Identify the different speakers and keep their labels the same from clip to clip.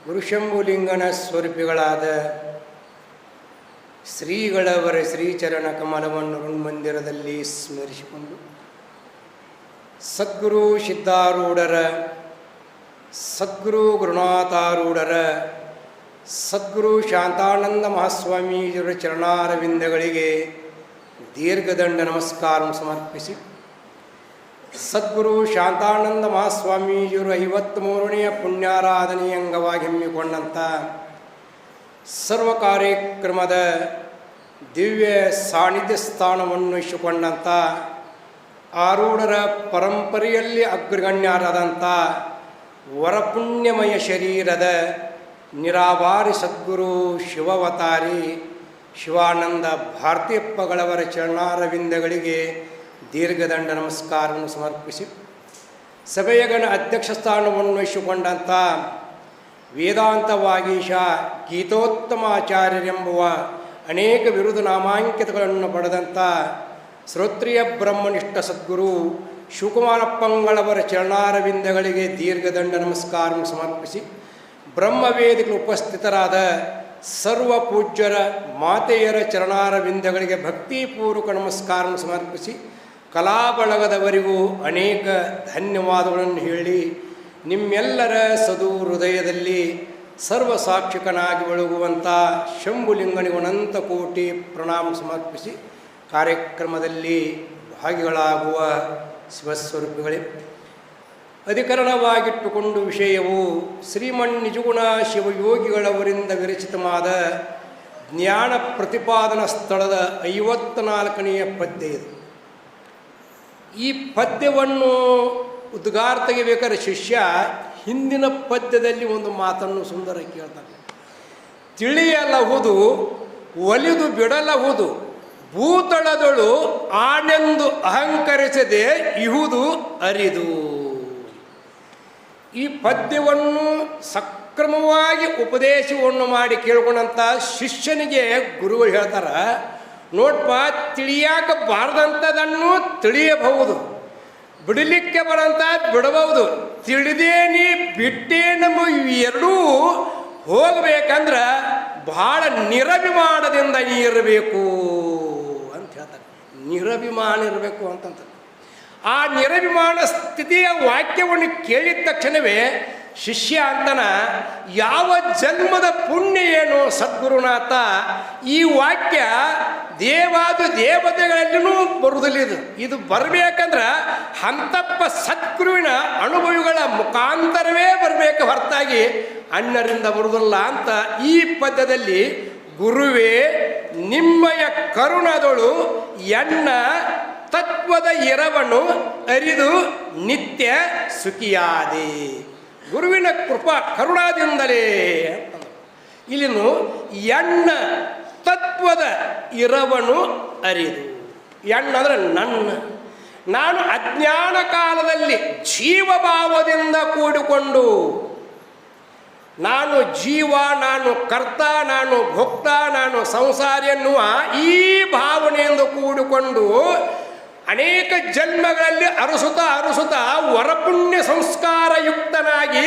Speaker 1: ಗುರುಶಂಭುಲಿಂಗನ ಸ್ವರೂಪಿಗಳಾದ ಶ್ರೀಗಳವರ ಶ್ರೀಚರಣ ಕಮಲವನ್ನು ಮಂದಿರದಲ್ಲಿ ಸ್ಮರಿಸಿಕೊಂಡು ಸದ್ಗುರು ಸಿದ್ಧಾರೂಢರ, ಸದ್ಗುರು ಗುರುನಾಥಾರೂಢರ, ಸದ್ಗುರು ಶಾಂತಾನಂದ ಮಹಾಸ್ವಾಮೀಜಿಯವರ ಚರಣಾರವಿಂದಗಳಿಗೆ ದೀರ್ಘದಂಡ ನಮಸ್ಕಾರ ಸಮರ್ಪಿಸಿ, ಸದ್ಗುರು ಶಾಂತಾನಂದ ಮಹಾಸ್ವಾಮೀಜಿಯವರು 53ನೇ ಪುಣ್ಯಾರಾಧನೆಯ ಅಂಗವಾಗಿ ಹಮ್ಮಿಕೊಂಡಂಥ ಸರ್ವ ಕಾರ್ಯಕ್ರಮದ ದಿವ್ಯ ಸಾನ್ನಿಧ್ಯ ಸ್ಥಾನವನ್ನು ಇಟ್ಟುಕೊಂಡಂಥ ಆರೂಢರ ಪರಂಪರೆಯಲ್ಲಿ ಅಗ್ರಗಣ್ಯರಾದಂಥ ವರಪುಣ್ಯಮಯ ಶರೀರದ ನಿರಾಭಾರಿ ಸದ್ಗುರು ಶಿವವತಾರಿ ಶಿವಾನಂದ ಭಾರತೀಯಪ್ಪಗಳವರ ಚರಣಾರವಿಂದಗಳಿಗೆ ದೀರ್ಘದಂಡ ನಮಸ್ಕಾರವನ್ನು ಸಮರ್ಪಿಸಿ, ಸಭೆಯ ಗಣ ಅಧ್ಯಕ್ಷ ಸ್ಥಾನವನ್ನು ವಹಿಸಿಕೊಂಡಂಥ ವೇದಾಂತ ವಾಗೀಶ ಗೀತೋತ್ತಮ ಆಚಾರ್ಯರೆಂಬುವ ಅನೇಕ ಬಿರುದು ನಾಮಾಂಕಿತಗಳನ್ನು ಪಡೆದಂಥ ಶ್ರೋತ್ರಿಯ ಬ್ರಹ್ಮನಿಷ್ಠ ಸದ್ಗುರು ಶಿವಕುಮಾರಪ್ಪಂಗಳವರ ಚರಣಾರವಿಂದಗಳಿಗೆ ದೀರ್ಘದಂಡ ನಮಸ್ಕಾರವನ್ನು ಸಮರ್ಪಿಸಿ, ಬ್ರಹ್ಮವೇದಿಗಳು ಉಪಸ್ಥಿತರಾದ ಸರ್ವ ಪೂಜ್ಯರ ಮಾತೆಯರ ಚರಣಾರವಿಂದಗಳಿಗೆ ಭಕ್ತಿಪೂರ್ವಕ ನಮಸ್ಕಾರವನ್ನು ಸಮರ್ಪಿಸಿ, ಕಲಾಬಳಗದವರಿಗೂ ಅನೇಕ ಧನ್ಯವಾದಗಳನ್ನು ಹೇಳಿ ನಿಮ್ಮೆಲ್ಲರ ಸದು ಹೃದಯದಲ್ಲಿ ಸರ್ವಸಾಕ್ಷಿಕನಾಗಿ ಬೆಳಗುವಂಥ ಶಂಭುಲಿಂಗನಿಗೂ ಅನಂತ ಕೋಟಿ ಪ್ರಣಾಮ ಸಮರ್ಪಿಸಿ, ಕಾರ್ಯಕ್ರಮದಲ್ಲಿ ಭಾಗಿಗಳಾಗುವ ಶಿವಸ್ವರೂಪಿಗಳೇ, ಅಧಿಕರಣವಾಗಿಟ್ಟುಕೊಂಡು ವಿಷಯವು ಶ್ರೀಮನ್ ನಿಜಗುಣ ಶಿವಯೋಗಿಗಳವರಿಂದ ವಿರಚಿತವಾದ ಜ್ಞಾನ ಪ್ರತಿಪಾದನಾ ಸ್ಥಳದ 54ನೆಯ ಪದ್ಯ ಇದು. ಈ ಪದ್ಯವನ್ನು ಉದ್ಗಾರ ತೆಗಿಬೇಕಾದ್ರೆ ಶಿಷ್ಯ ಹಿಂದಿನ ಪದ್ಯದಲ್ಲಿ ಒಂದು ಮಾತನ್ನು ಸುಂದರ ಕೇಳ್ತಾನೆ. ತಿಳಿಯಲಹುದು ಒಲಿದು ಬಿಡಲಹುದು ಭೂತಳದಳು ಆನೆಂದು ಅಹಂಕರಿಸದೆ ಇಹುದು ಅರಿದು. ಈ ಪದ್ಯವನ್ನು ಸಕ್ರಮವಾಗಿ ಉಪದೇಶವನ್ನು ಮಾಡಿ ಕೇಳ್ಕೊಂಡಂಥ ಶಿಷ್ಯನಿಗೆ ಗುರುಗಳು ಹೇಳ್ತಾರೆ, ನೋಡ್ಪ, ತಿಳಿಯಾಕ ಬಾರ್ದಂಥದನ್ನು ತಿಳಿಯಬಹುದು, ಬಿಡಲಿಕ್ಕೆ ಬರಂತ ಬಿಡಬಹುದು, ತಿಳಿದೇ ನೀ ಬಿಟ್ಟೇ ನಮ್ಮ ಎರಡೂ ಹೋಗಬೇಕಂದ್ರೆ ಬಹಳ ನಿರಭಿಮಾನದಿಂದ ನೀ ಇರಬೇಕು ಅಂತ ಹೇಳ್ತಾರೆ. ನಿರಭಿಮಾನ ಇರಬೇಕು ಅಂತಂತ ಆ ನಿರಭಿಮಾನ ಸ್ಥಿತಿಯ ವಾಕ್ಯವನ್ನು ಕೇಳಿದ ತಕ್ಷಣವೇ ಶಿಷ್ಯ ಅಂತನ ಯಾವ ಜನ್ಮದ ಪುಣ್ಯ ಏನು ಸದ್ಗುರುನಾಥ, ಈ ವಾಕ್ಯ ದೇವಾದು ದೇವತೆಗಳಲ್ಲಿನೂ ಬರುವುದಿಲ್ಲ. ಇದು ಬರಬೇಕಂದ್ರೆ ಹಂತಪ್ಪ ಸದ್ಗುರುವಿನ ಅನುಭವಿಗಳ ಮುಖಾಂತರವೇ ಬರಬೇಕು, ಹೊರತಾಗಿ ಅಣ್ಣರಿಂದ ಬರುವುದಿಲ್ಲ ಅಂತ ಈ ಪದ್ಯದಲ್ಲಿ ಗುರುವೇ ನಿಮ್ಮಯ ಕರುಣದೊಳು ಎನ್ನ ತತ್ವದ ಎರವನು ಅರಿದು ನಿತ್ಯ ಸುಖಿಯಾದೆ. ಗುರುವಿನ ಕೃಪಾ ಕರುಣಾದಿಂದಲೇ ಅಂತಂದರು. ಇಲ್ಲಿನು ಎಣ್ಣ ತತ್ವದ ಇರವನು ಅರಿದು. ಎಣ್ಣ ಅಂದರೆ ನಾನು ಅಜ್ಞಾನ ಕಾಲದಲ್ಲಿ ಜೀವಭಾವದಿಂದ ಕೂಡಿಕೊಂಡು ನಾನು ಜೀವ, ನಾನು ಕರ್ತ, ನಾನು ಭೋಕ್ತ, ನಾನು ಸಂಸಾರಿ ಎನ್ನುವ ಈ ಭಾವನೆಯಿಂದ ಕೂಡಿಕೊಂಡು ಅನೇಕ ಜನ್ಮಗಳಲ್ಲಿ ಅರಸುತ್ತಾ ವರಪುಣ್ಯ ಸಂಸ್ಕಾರಯುಕ್ತನಾಗಿ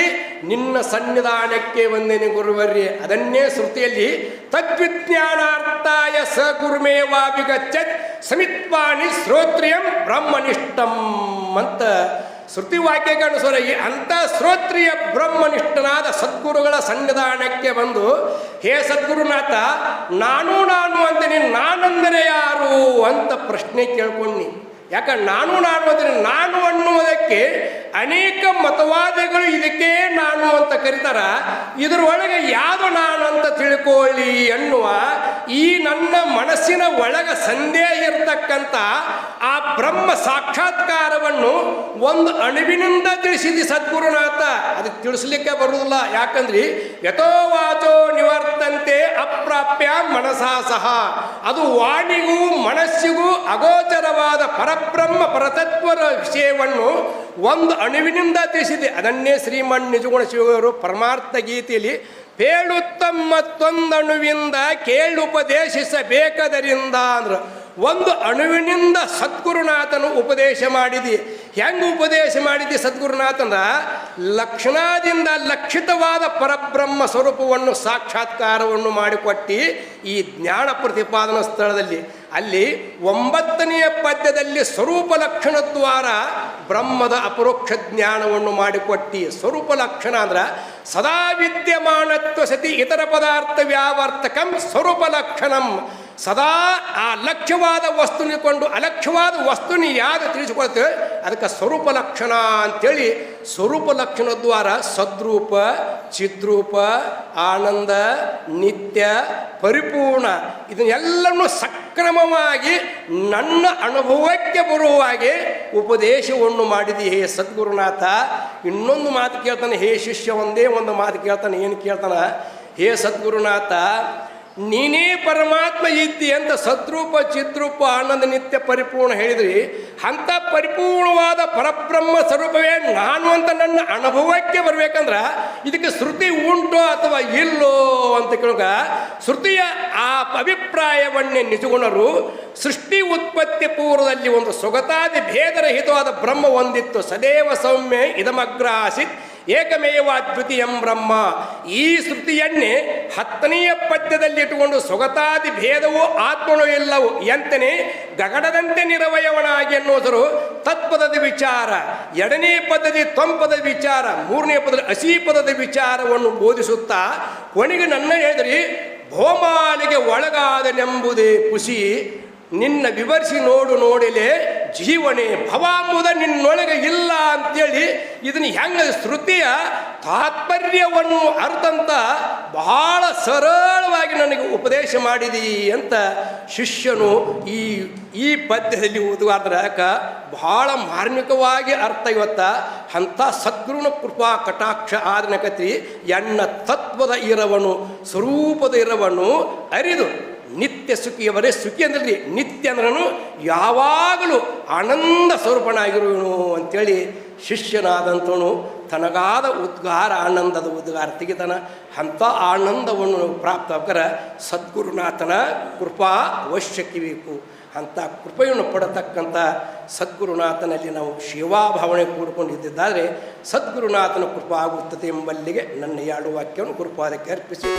Speaker 1: ನಿನ್ನ ಸನ್ನಿಧಾನಕ್ಕೆ ಬಂದೇನೆ ಗುರುವರ್ಯೆ. ಅದನ್ನೇ ಶ್ರುತಿಯಲ್ಲಿ ತದ್ವಿಜ್ಞಾನಾರ್ಥಾಯ ಸ ಗುರುಮೇವಾಭಿಗಚ್ಚತ್ ಸಮಿತ್ವಾನಿ ಶ್ರೋತ್ರಿಯಂ ಬ್ರಹ್ಮನಿಷ್ಠಂ ಅಂತ ಶ್ರುತಿ ವಾಕ್ಯಕ್ಕೆ ಅನುಸಾರ ಅಂಥ ಶ್ರೋತ್ರಿಯ ಬ್ರಹ್ಮನಿಷ್ಠನಾದ ಸದ್ಗುರುಗಳ ಸನ್ನಿಧಾನಕ್ಕೆ ಬಂದು, ಹೇ ಸದ್ಗುರುನಾಥ, ನಾನು ಅಂತೀನಿ, ನಾನೆಂದರೆ ಯಾರು ಅಂತ ಪ್ರಶ್ನೆ ಕೇಳ್ಕೊಂಡು. ಯಾಕಂದ್ರೆ ನಾನು ಅಂದರೆ ನಾನು ಅನ್ನುವುದಕ್ಕೆ ಅನೇಕ ಮತವಾದಿಗಳು ಇದಕ್ಕೆ ನಾನು ಅಂತ ಕರೀತಾರ. ಇದರೊಳಗೆ ಯಾವುದು ನಾನು ಅಂತ ತಿಳ್ಕೊಳ್ಳಿ ಎನ್ನುವ ಈ ನನ್ನ ಮನಸ್ಸಿನ ಒಳಗ ಸಂದೇಹ ಇರತಕ್ಕಂಥ ಆ ಬ್ರಹ್ಮ ಸಾಕ್ಷಾತ್ಕಾರವನ್ನು ಒಂದು ಅಣುವಿನಿಂದ ತಿಳಿಸಿದಿ ಸದ್ಗುರುನಾಥ. ಅದು ತಿಳಿಸ್ಲಿಕ್ಕೆ ಬರುವುದಿಲ್ಲ. ಯಾಕಂದ್ರೆ ಯಥೋ ವಾಚೋ ನಿವರ್ತಂತೆ ಅಪ್ರಾಪ್ಯ ಮನಸಾ ಸಹ, ಅದು ವಾಣಿಗೂ ಮನಸ್ಸಿಗೂ ಅಗೋಚರವಾದ ಪರಬ್ರಹ್ಮ ಪರತತ್ವದ ವಿಷಯವನ್ನು ಒಂದು ಅಣುವಿನಿಂದ ತಿಳಿಸಿದೆ. ಅದನ್ನೇ ಶ್ರೀಮನ್ ನಿಜಗುಣ ಶಿವರು ಪರಮಾರ್ಥ ಗೀತೆಯಲ್ಲಿ ಹೇಳುತ್ತಮ್ಮತ್ತೊಂದಣುವಿಂದ ಕೇಳುಪದೇಶಿಸಬೇಕಾದರಿಂದ ಅಂದ್ರು. ಒಂದು ಅಣುವಿನಿಂದ ಸದ್ಗುರುನಾಥನು ಉಪದೇಶ ಮಾಡಿದಿ. ಹೆಂಗೆ ಉಪದೇಶ ಮಾಡಿದ್ದಿ ಸದ್ಗುರುನಾಥನ? ಲಕ್ಷಣದಿಂದ ಲಕ್ಷಿತವಾದ ಪರಬ್ರಹ್ಮ ಸ್ವರೂಪವನ್ನು ಸಾಕ್ಷಾತ್ಕಾರವನ್ನು ಮಾಡಿಕೊಟ್ಟು ಈ ಜ್ಞಾನ ಪ್ರತಿಪಾದನಾ ಸ್ಥಳದಲ್ಲಿ ಅಲ್ಲಿ 9ನೆಯ ಪದ್ಯದಲ್ಲಿ ಸ್ವರೂಪ ಲಕ್ಷಣ ದ್ವಾರ ಬ್ರಹ್ಮದ ಅಪರೋಕ್ಷ ಜ್ಞಾನವನ್ನು ಮಾಡಿಕೊಟ್ಟು ಸ್ವರೂಪ ಲಕ್ಷಣ ಅಂದ್ರೆ ಸದಾ ವಿದ್ಯಮಾನತ್ವ ಸತಿ ಇತರ ಪದಾರ್ಥ ವ್ಯಾವರ್ತಕಂ ಸ್ವರೂಪ ಲಕ್ಷಣಂ. ಸದಾ ಆ ಲಕ್ಷ್ಯವಾದ ವಸ್ತುನಿಕೊಂಡು ಅಲಕ್ಷ್ಯವಾದ ವಸ್ತುನಿ ಯಾವುದು ತಿಳಿಸಿಕೊಳ್ತೇವೆ ಅದಕ್ಕೆ ಸ್ವರೂಪ ಲಕ್ಷಣ ಅಂಥೇಳಿ ಸ್ವರೂಪ ಲಕ್ಷಣ ದ್ವಾರ ಸದ್ರೂಪ, ಚಿದ್ರೂಪ, ಆನಂದ, ನಿತ್ಯ, ಪರಿಪೂರ್ಣ ಇದನ್ನೆಲ್ಲವನ್ನು ಸಕ್ರಮವಾಗಿ ನನ್ನ ಅನುಭವಕ್ಕೆ ಬರುವಾಗೆ ಉಪದೇಶವನ್ನು ಮಾಡಿದಿ ಹೇ ಸದ್ಗುರುನಾಥ. ಇನ್ನೊಂದು ಮಾತು ಕೇಳ್ತಾನೆ, ಹೇ ಶಿಷ್ಯ ಒಂದೇ ಒಂದು ಮಾತು ಕೇಳ್ತಾನೆ. ಏನು ಕೇಳ್ತಾನ? ಹೇ ಸದ್ಗುರುನಾಥ, ನೀನೇ ಪರಮಾತ್ಮ ಇದ್ದಿ ಅಂತ ಸದ್ರೂಪ, ಚಿದ್ರೂಪ, ಆನಂದ, ನಿತ್ಯ, ಪರಿಪೂರ್ಣ ಹೇಳಿದ್ರಿ. ಅಂಥ ಪರಿಪೂರ್ಣವಾದ ಪರಬ್ರಹ್ಮ ಸ್ವರೂಪವೇ ನಾನು ಅಂತ ನನ್ನ ಅನುಭವಕ್ಕೆ ಬರ್ಬೇಕಂದ್ರೆ ಇದಕ್ಕೆ ಶ್ರುತಿ ಉಂಟೋ ಅಥವಾ ಇಲ್ಲೋ ಅಂತ ಕೇಳುವಾಗ ಶ್ರುತಿಯ ಆ ಅಭಿಪ್ರಾಯವನ್ನೇ ನಿಜಗುಣರು ಸೃಷ್ಟಿ ಉತ್ಪತ್ತಿ ಪೂರ್ವದಲ್ಲಿ ಒಂದು ಸೊಗತಾದಿ ಭೇದರಹಿತವಾದ ಬ್ರಹ್ಮ ಒಂದಿತ್ತು. ಸದೇವ ಸೌಮ್ಯ ಇದಮಗ್ರ ಆಸಿತ್ ಏಕಮೇವ ಅದ್ವಿತೀಯಂ ಬ್ರಹ್ಮ. ಈ ಶ್ರುತಿಯನ್ನೇ 10ನೆಯ ಪದ್ಯದಲ್ಲಿ ಇಟ್ಟುಕೊಂಡು ಸೊಗತಾದಿ ಭೇದವೂ ಆತ್ಮನೂ ಎಲ್ಲವೂ ಎಂತನೇ ಗಗನದಂತೆ ನಿರವಯವನಾಗಿ ಅನ್ನೋದರು ತತ್ಪದದ ವಿಚಾರ. 2ನೇ ಪದ್ಯದಲ್ಲಿ ತ್ವಂಪದ ವಿಚಾರ, 3ನೇ ಪದದಲ್ಲಿ ಅಸೀಪದದ ವಿಚಾರವನ್ನು ಬೋಧಿಸುತ್ತಾ ಕೊನೆಗೆ ನನ್ನ ಹೇಳಿದ್ರಿ ಭೋಮಾಲಿಗೆ ಒಳಗಾದನೆಂಬುದೇ ಪುಸಿ ನಿನ್ನ ವಿವರಿಸಿ ನೋಡು ನೋಡಿಲೆ ಜೀವನೇ ಭವಾಂಬುದ ನಿನ್ನೊಳಗೆ ಇಲ್ಲ ಅಂತೇಳಿ ಇದನ್ನು ಹೆಂಗೆ ಶ್ರುತಿಯ ತಾತ್ಪರ್ಯವನ್ನು ಅರ್ಥಂತ ಬಹಳ ಸರಳವಾಗಿ ನನಗೆ ಉಪದೇಶ ಮಾಡಿದಿ ಅಂತ ಶಿಷ್ಯನು ಈ ಪದ್ಯದಲ್ಲಿ ಓದುವಾದ್ರೆ ಬಹಳ ಮಾರ್ಮಿಕವಾಗಿ ಅರ್ಥ ಇವತ್ತ ಅಂಥ ಸದ್ಗುರುನ ಕೃಪಾ ಕಟಾಕ್ಷ ಆದನಕತಿ ಎನ್ನ ತತ್ವದ ಇರವನು ಸ್ವರೂಪದ ಇರವನು ಅರಿದು ನಿತ್ಯ ಸುಖಿಯವರೇ ಸುಖಿ ಅಂದ್ರೆ ನಿತ್ಯ ಅಂದ್ರೂ ಯಾವಾಗಲೂ ಆನಂದ ಸ್ವರೂಪನಾಗಿರುವನು ಅಂಥೇಳಿ ಶಿಷ್ಯನಾದಂಥವನು ತನಗಾದ ಉದ್ಗಾರ ಆನಂದದ ಉದ್ಗಾರ ತೆಗಿತಾನ. ಅಂಥ ಆನಂದವನ್ನು ಪ್ರಾಪ್ತಕರ ಸದ್ಗುರುನಾಥನ ಕೃಪಾ ಅವಶ್ಯಕಬೇಕು. ಅಂಥ ಕೃಪೆಯನ್ನು ಪಡತಕ್ಕಂಥ ಸದ್ಗುರುನಾಥನಲ್ಲಿ ನಾವು ಶಿವಾಭಾವನೆ ಕೂಡಿಕೊಂಡಿದ್ದಾದರೆ ಸದ್ಗುರುನಾಥನ ಕೃಪಾ ಆಗುತ್ತದೆ ಎಂಬಲ್ಲಿಗೆ ನನ್ನ 2 ವಾಕ್ಯವನ್ನು ಗುರುಪಾದಕ್ಕೆ ಅರ್ಪಿಸಿ